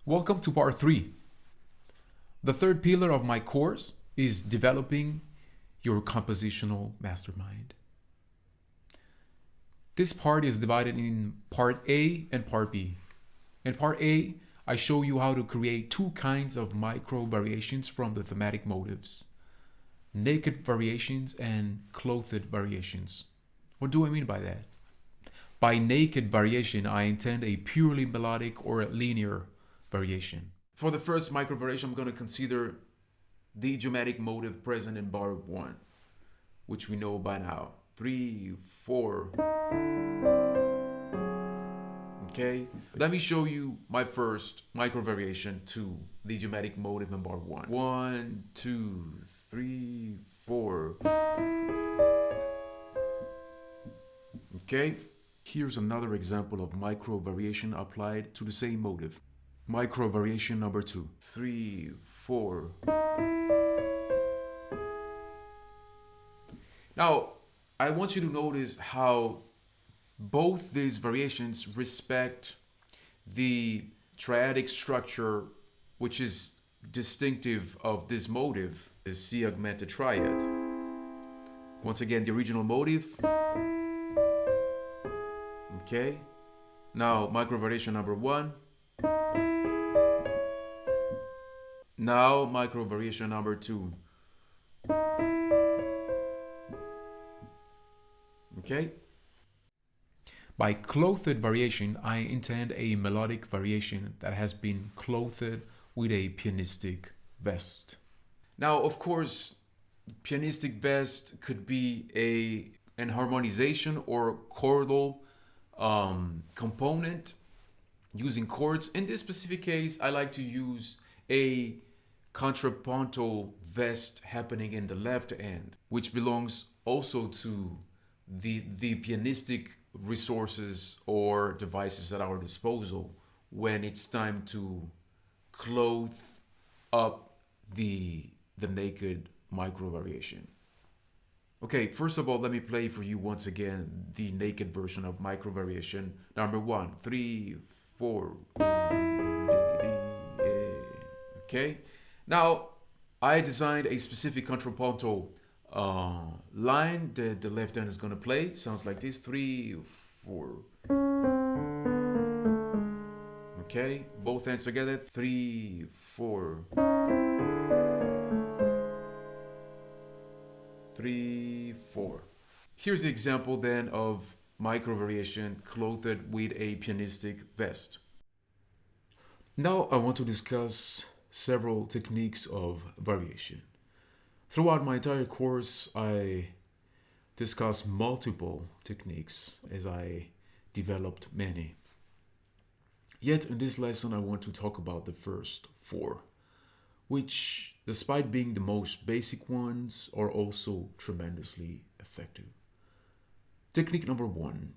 Welcome to part 3. The third pillar of my course is developing your compositional mastermind. This part is divided in part A and part B. In part A, I show you how to create two kinds of micro variations from the thematic motives: naked variations and clothed variations. What do I mean by that? By naked variation, I intend a purely melodic or a linear variation. For the first micro variation, I'm going to consider the idiomatic motive present in bar 1, which we know by now. 3, 4. Okay, let me show you my first micro variation to the idiomatic motive in bar 1. 1, 2, 3, 4. Okay, here's another example of micro variation applied to the same motive. Micro variation number 2. 3, 4. Now, I want you to notice how both these variations respect the triadic structure, which is distinctive of this motive, the C augmented triad. Once again, the original motive. Okay. Now, micro variation number 1. Now, micro variation number 2. Okay? By clothed variation, I intend a melodic variation that has been clothed with a pianistic vest. Now, of course, pianistic vest could be an harmonization or chordal component using chords. In this specific case, I like to use a contrapuntal vest happening in the left end, which belongs also to the pianistic resources or devices at our disposal when it's time to clothe up the naked micro variation. Okay, first of all, let me play for you once again the naked version of micro variation number 1. 3, 4. Okay, now I designed a specific contrapuntal line that the left hand is going to play. Sounds like this: 3, 4. Okay, both hands together: 3, 4. 3, 4. Here's the example then of micro variation clothed with a pianistic vest. Now I want to discuss several techniques of variation. Throughout my entire course, I discuss multiple techniques as I developed many. Yet in this lesson, I want to talk about the first 4, which, despite being the most basic ones, are also tremendously effective. Technique number 1.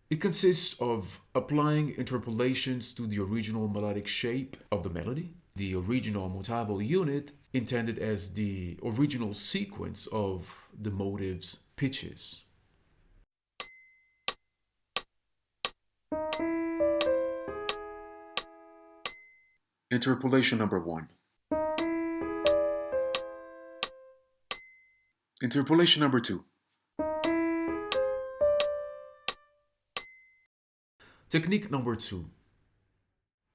It consists of applying interpolations to the original melodic shape of the melody, the original motival unit intended as the original sequence of the motive's pitches. Interpolation number 1. Interpolation number 2. Technique number 2.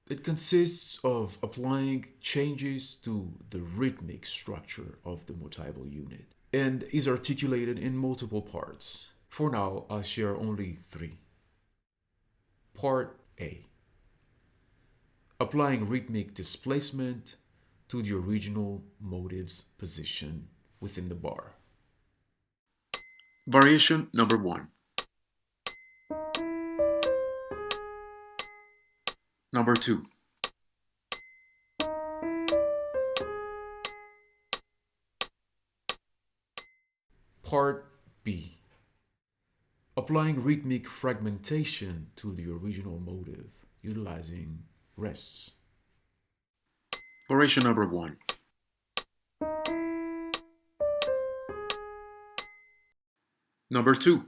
It consists of applying changes to the rhythmic structure of the motival unit and is articulated in multiple parts. For now, I'll share only 3. Part A. Applying rhythmic displacement to the original motive's position within the bar. Variation number 1. Number 2. Part B. Applying rhythmic fragmentation to the original motive, utilizing rests. Variation number 1. Number 2.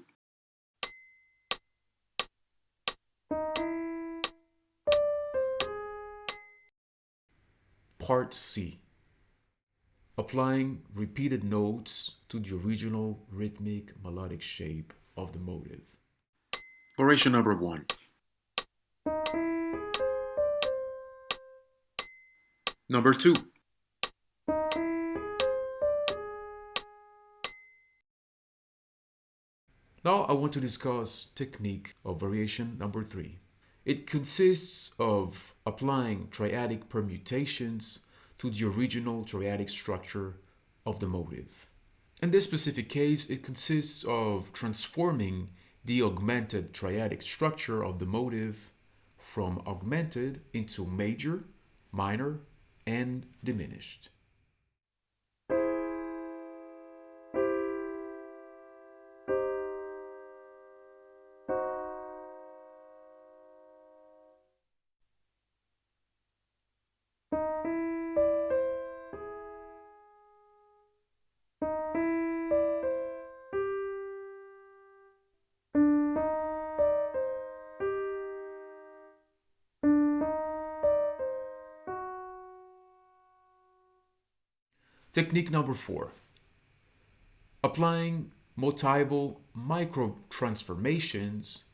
Part C. Applying repeated notes to the original rhythmic melodic shape of the motive. Variation number 1. Number 2. Now I want to discuss technique of variation number 3. It consists of applying triadic permutations to the original triadic structure of the motive. In this specific case, it consists of transforming the augmented triadic structure of the motive from augmented into major, minor, and diminished. Technique number 4. Applying motival micro-transformations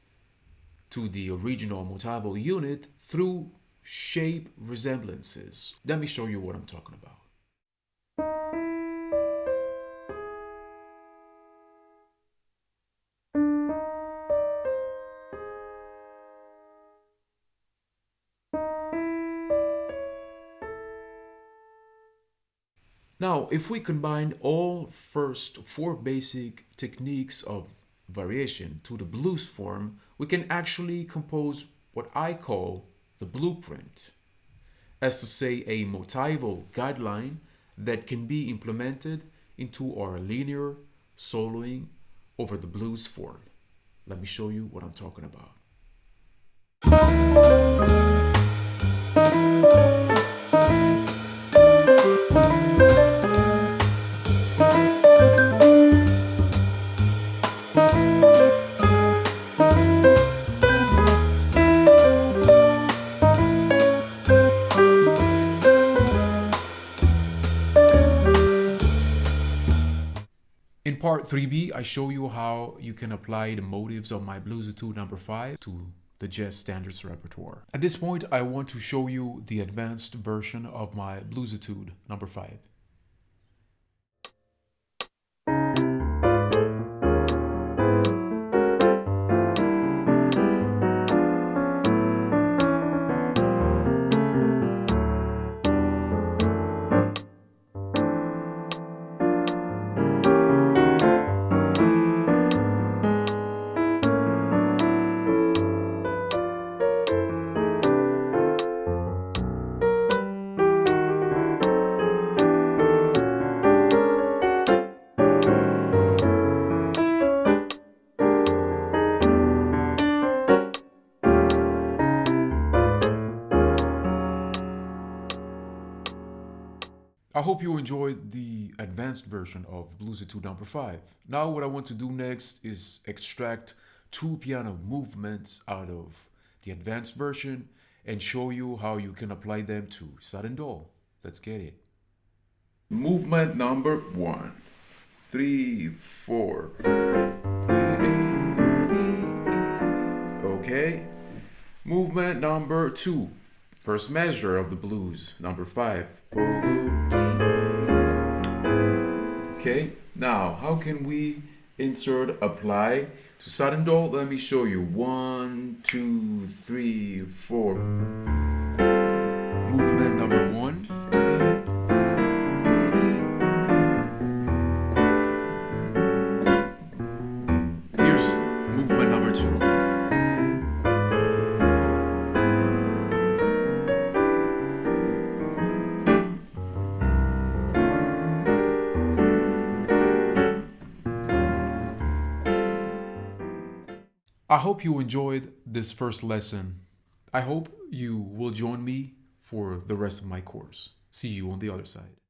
to the original motival unit through shape resemblances. Let me show you what I'm talking about. Now, if we combine all first 4 basic techniques of variation to the blues form, we can actually compose what I call the blueprint, as to say a motival guideline that can be implemented into our linear soloing over the blues form. Let me show you what I'm talking about. In part 3B, I show you how you can apply the motives of my Blues Etude number 5 to the jazz standards repertoire. At this point, I want to show you the advanced version of my Blues Etude number 5. I hope you enjoyed the advanced version of Blues Etude number 5. Now what I want to do next is extract 2 piano movements out of the advanced version and show you how you can apply them to Sad and Do. Let's get it. Movement number 1. 3, 4. Okay. Movement number 2. First measure of the blues, number 5. Okay, now how can we insert apply to Sad and Do? Let me show you. 1, 2, 3, 4. Movement number 1. Here's movement number 2. I hope you enjoyed this first lesson. I hope you will join me for the rest of my course. See you on the other side.